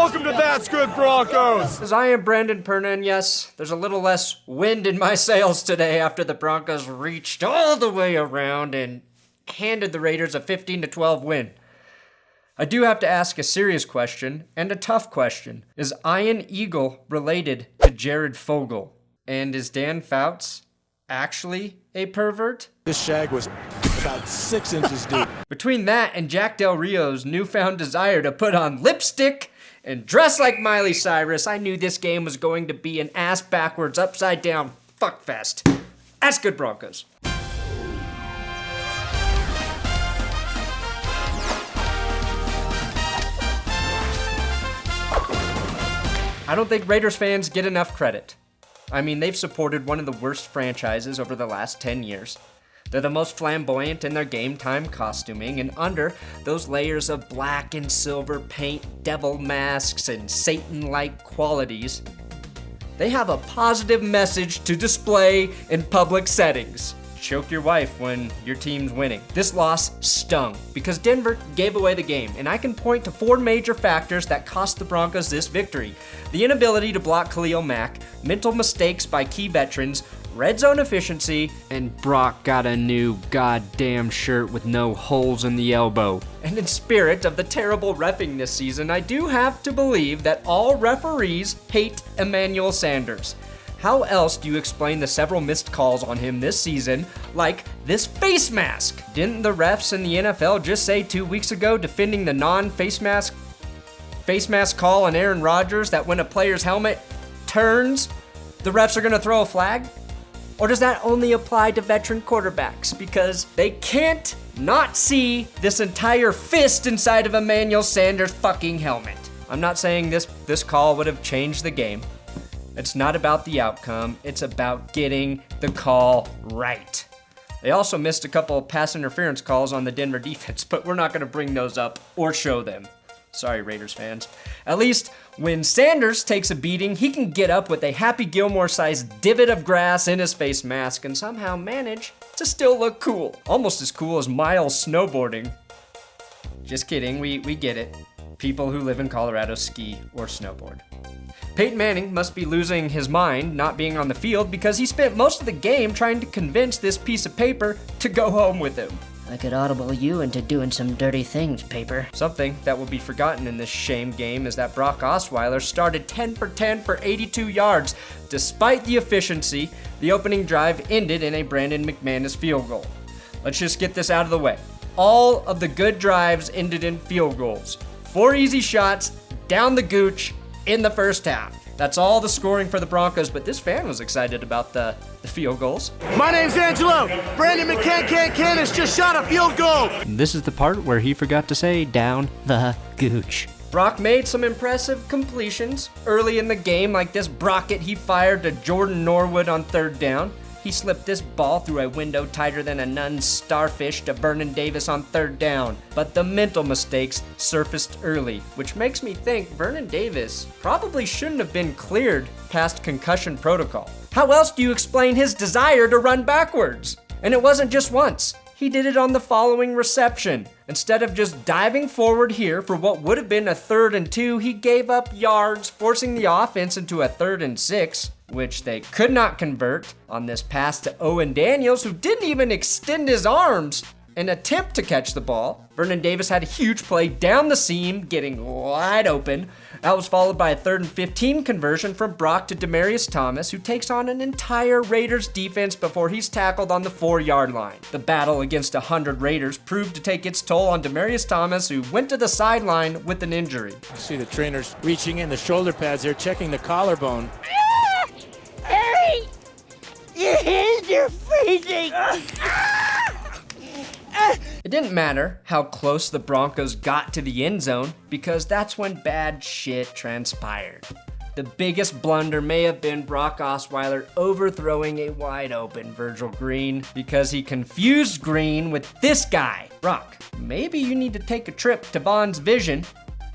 welcome to That's Good Broncos. As I am Brandon Perna, and yes, there's a little less wind in my sails today after the Broncos reached all the way around and handed the Raiders a 15-12 win. I do have to ask a serious question and a tough question. Is Ian Eagle related to Jared Fogle? And is Dan Fouts actually a pervert? This shag was about 6 inches deep. Between that and Jack Del Rio's newfound desire to put on lipstick and dress like Miley Cyrus, I knew this game was going to be an ass backwards, upside down fuckfest. That's good, Broncos. I don't think Raiders fans get enough credit. I mean, they've supported one of the worst franchises over the last 10 years. They're the most flamboyant in their game time costuming, and under those layers of black and silver paint, devil masks, and Satan-like qualities, they have a positive message to display in public settings. Choke your wife when your team's winning. This loss stung because Denver gave away the game, and I can point to 4 major factors that cost the Broncos this victory. The inability to block Khalil Mack, mental mistakes by key veterans, red zone efficiency, and Brock got a new goddamn shirt with no holes in the elbow. And in spirit of the terrible reffing this season, I do have to believe that all referees hate Emmanuel Sanders. How else do you explain the several missed calls on him this season, like this face mask? Didn't the refs in the NFL just say 2 weeks ago, defending the non-face mask call on Aaron Rodgers, that when a player's helmet turns, the refs are gonna throw a flag? Or does that only apply to veteran quarterbacks? Because they can't not see this entire fist inside of Emmanuel Sanders' fucking helmet. I'm not saying this call would have changed the game. It's not about the outcome, it's about getting the call right. They also missed a couple of pass interference calls on the Denver defense, but we're not gonna bring those up or show them. Sorry, Raiders fans. At least when Sanders takes a beating, he can get up with a Happy Gilmore-sized divot of grass in his face mask and somehow manage to still look cool. Almost as cool as Miles snowboarding. Just kidding, we get it. People who live in Colorado ski or snowboard. Peyton Manning must be losing his mind not being on the field because he spent most of the game trying to convince this piece of paper to go home with him. I could audible you into doing some dirty things, paper. Something that will be forgotten in this shame game is that Brock Osweiler started 10 for 10 for 82 yards. Despite the efficiency, the opening drive ended in a Brandon McManus field goal. Let's just get this out of the way. All of the good drives ended in field goals. 4 easy shots down the gooch in the first half. That's all the scoring for the Broncos, but this fan was excited about the field goals. My name's Angelo. Brandon McCann has just shot a field goal. This is the part where he forgot to say down the gooch. Brock made some impressive completions early in the game, like this brocket he fired to Jordan Norwood on 3rd down. He slipped this ball through a window tighter than a nun's starfish to Vernon Davis on 3rd down. But the mental mistakes surfaced early, which makes me think Vernon Davis probably shouldn't have been cleared past concussion protocol. How else do you explain his desire to run backwards? And it wasn't just once. He did it on the following reception. Instead of just diving forward here for what would have been a 3rd and 2, he gave up yards, forcing the offense into a 3rd and 6, which they could not convert on this pass to Owen Daniels, who didn't even extend his arms and attempt to catch the ball. Vernon Davis had a huge play down the seam, getting wide open. That was followed by a 3rd and 15 conversion from Brock to Demaryius Thomas, who takes on an entire Raiders defense before he's tackled on the 4-yard line. The battle against 100 Raiders proved to take its toll on Demaryius Thomas, who went to the sideline with an injury. I see the trainers reaching in the shoulder pads there, checking the collarbone. Harry! Your hands are freezing! It didn't matter how close the Broncos got to the end zone because that's when bad shit transpired. The biggest blunder may have been Brock Osweiler overthrowing a wide open Virgil Green because he confused Green with this guy. Brock, maybe you need to take a trip to Vaughn's Vision,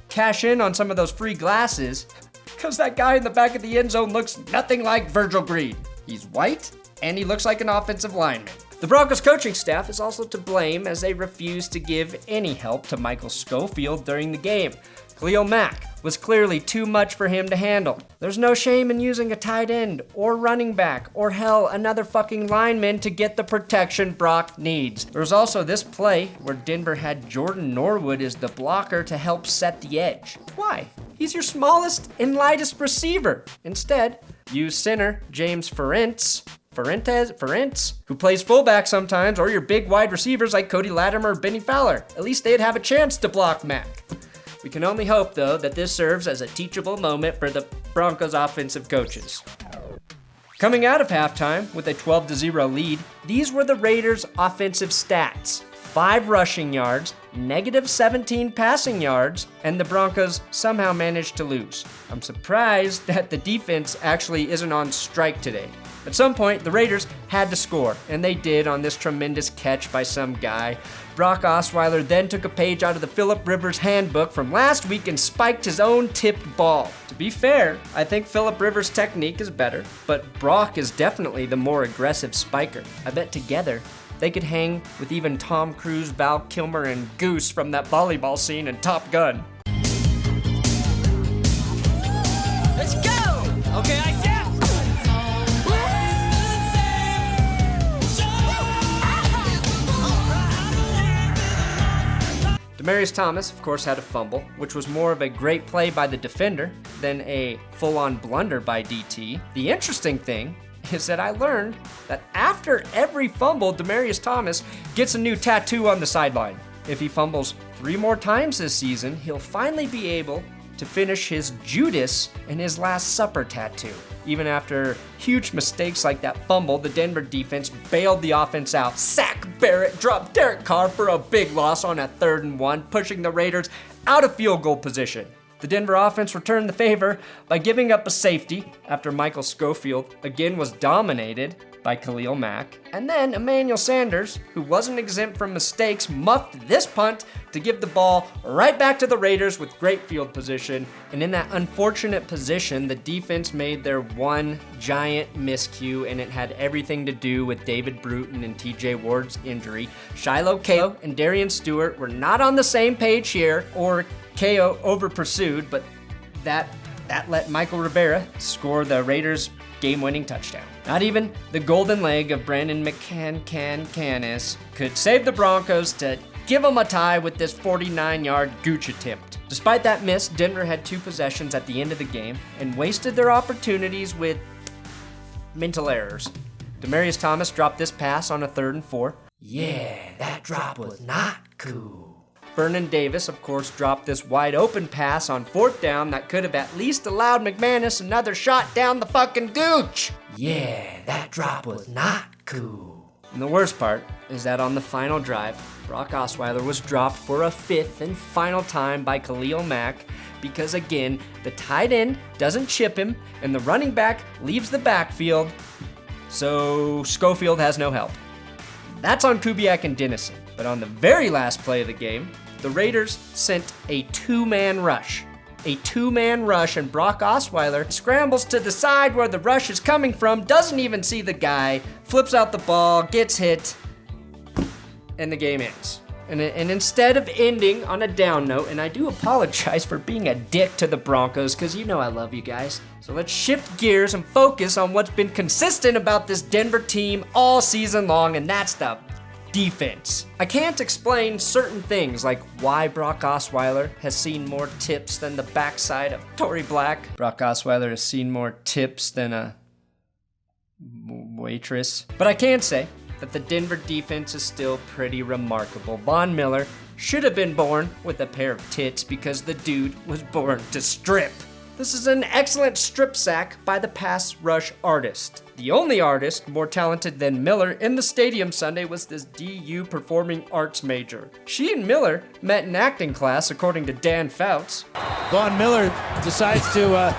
cash in on some of those free glasses, because that guy in the back of the end zone looks nothing like Virgil Green. He's white and he looks like an offensive lineman. The Broncos coaching staff is also to blame as they refused to give any help to Michael Schofield during the game. Khalil Mack was clearly too much for him to handle. There's no shame in using a tight end or running back or hell, another fucking lineman to get the protection Brock needs. There was also this play where Denver had Jordan Norwood as the blocker to help set the edge. Why? He's your smallest and lightest receiver. Instead, use center James Ferentz, who plays fullback sometimes, or your big wide receivers like Cody Latimer or Benny Fowler. At least they'd have a chance to block Mack. We can only hope, though, that this serves as a teachable moment for the Broncos offensive coaches. Coming out of halftime with a 12-0 lead, these were the Raiders' offensive stats. 5 rushing yards, -17 passing yards, and the Broncos somehow managed to lose. I'm surprised that the defense actually isn't on strike today. At some point, the Raiders had to score, and they did on this tremendous catch by some guy. Brock Osweiler then took a page out of the Phillip Rivers handbook from last week and spiked his own tipped ball. To be fair, I think Phillip Rivers' technique is better, but Brock is definitely the more aggressive spiker. I bet together, they could hang with even Tom Cruise, Val Kilmer, and Goose from that volleyball scene in Top Gun. Let's go! Okay, I get Demaryius Thomas, of course, had a fumble, which was more of a great play by the defender than a full-on blunder by DT. The interesting thing is that I learned that after every fumble, Demaryius Thomas gets a new tattoo on the sideline. If he fumbles 3 more times this season, he'll finally be able to finish his Judas and his Last Supper tattoo. Even after huge mistakes like that fumble, the Denver defense bailed the offense out. Sack Barrett dropped Derek Carr for a big loss on a 3rd and 1, pushing the Raiders out of field goal position. The Denver offense returned the favor by giving up a safety after Michael Schofield again was dominated by Khalil Mack. And then Emmanuel Sanders, who wasn't exempt from mistakes, muffed this punt to give the ball right back to the Raiders with great field position. And in that unfortunate position, the defense made their one giant miscue, and it had everything to do with David Bruton and TJ Ward's injury. Shiloh Ko and Darian Stewart were not on the same page here, or KO over-pursued, but that let Michael Rivera score the Raiders' game-winning touchdown. Not even the golden leg of Brandon McCann could save the Broncos to give them a tie with this 49-yard gooch attempt. Despite that miss, Denver had 2 possessions at the end of the game and wasted their opportunities with mental errors. Demaryius Thomas dropped this pass on a 3rd and 4. Yeah, that drop was not cool. Vernon Davis, of course, dropped this wide open pass on 4th down that could have at least allowed McManus another shot down the fucking gooch. Yeah, that drop was not cool. And the worst part is that on the final drive, Brock Osweiler was dropped for a 5th and final time by Khalil Mack because, again, the tight end doesn't chip him and the running back leaves the backfield, so Schofield has no help. That's on Kubiak and Dennison. But on the very last play of the game, the Raiders sent a 2-man rush. And Brock Osweiler scrambles to the side where the rush is coming from, doesn't even see the guy, flips out the ball, gets hit, and the game ends. And instead of ending on a down note, and I do apologize for being a dick to the Broncos, because you know I love you guys. So let's shift gears and focus on what's been consistent about this Denver team all season long, and that's the defense. I can't explain certain things like why Brock Osweiler has seen more tips than the backside of Tory Black. Brock Osweiler has seen more tips than a waitress. But I can say that the Denver defense is still pretty remarkable. Von Miller should have been born with a pair of tits because the dude was born to strip. This is an excellent strip sack by the pass rush artist. The only artist more talented than Miller in the stadium Sunday was this DU performing arts major. She and Miller met in acting class, according to Dan Fouts. Von Miller decides to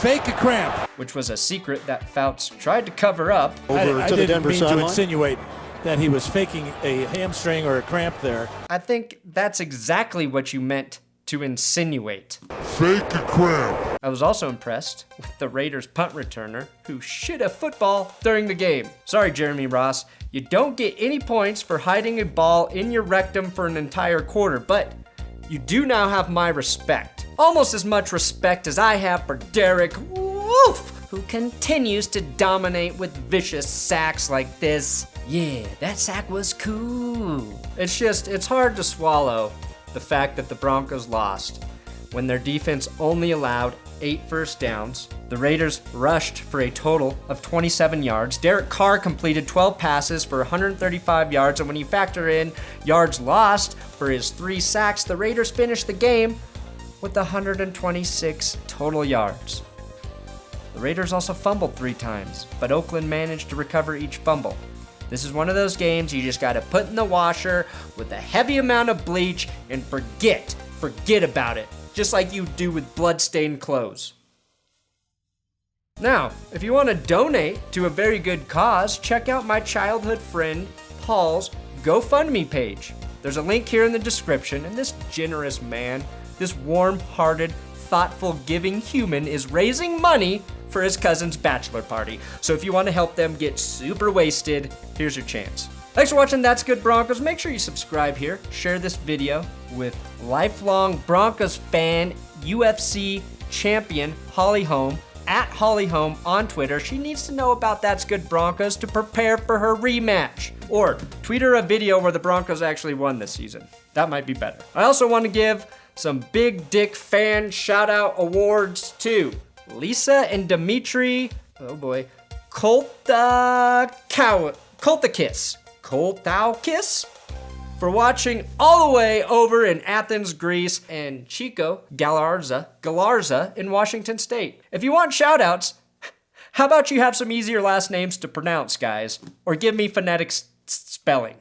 fake a cramp. Which was a secret that Fouts tried to cover up. I didn't mean to insinuate that he was faking a hamstring or a cramp there. I think that's exactly what you meant to insinuate. Fake a cramp. I was also impressed with the Raiders punt returner who shit a football during the game. Sorry, Jeremy Ross, you don't get any points for hiding a ball in your rectum for an entire quarter, but you do now have my respect. Almost as much respect as I have for Derek Wolfe, who continues to dominate with vicious sacks like this. Yeah, that sack was cool. It's hard to swallow the fact that the Broncos lost when their defense only allowed 8 first downs. The Raiders rushed for a total of 27 yards. Derek Carr completed 12 passes for 135 yards, and when you factor in yards lost for his 3 sacks, the Raiders finished the game with 126 total yards. The Raiders also fumbled 3 times, but Oakland managed to recover each fumble. This is one of those games you just gotta put in the washer with a heavy amount of bleach and forget about it, just like you do with blood-stained clothes. Now, if you want to donate to a very good cause, check out my childhood friend Paul's GoFundMe page. There's a link here in the description, and this generous man, this warm-hearted, thoughtful, giving human is raising money for his cousin's bachelor party. So if you want to help them get super wasted, here's your chance. Thanks for watching That's Good Broncos. Make sure you subscribe here, share this video with lifelong Broncos fan, UFC champion Holly Holm, at Holly Holm on Twitter. She needs to know about That's Good Broncos to prepare for her rematch. Or tweet her a video where the Broncos actually won this season. That might be better. I also want to give some big dick fan shout out awards to Lisa and Dimitri, oh boy, Koltakis for watching all the way over in Athens, Greece, and Chico Galarza in Washington State. If you want shout outs, how about you have some easier last names to pronounce, guys? Or give me phonetic spelling.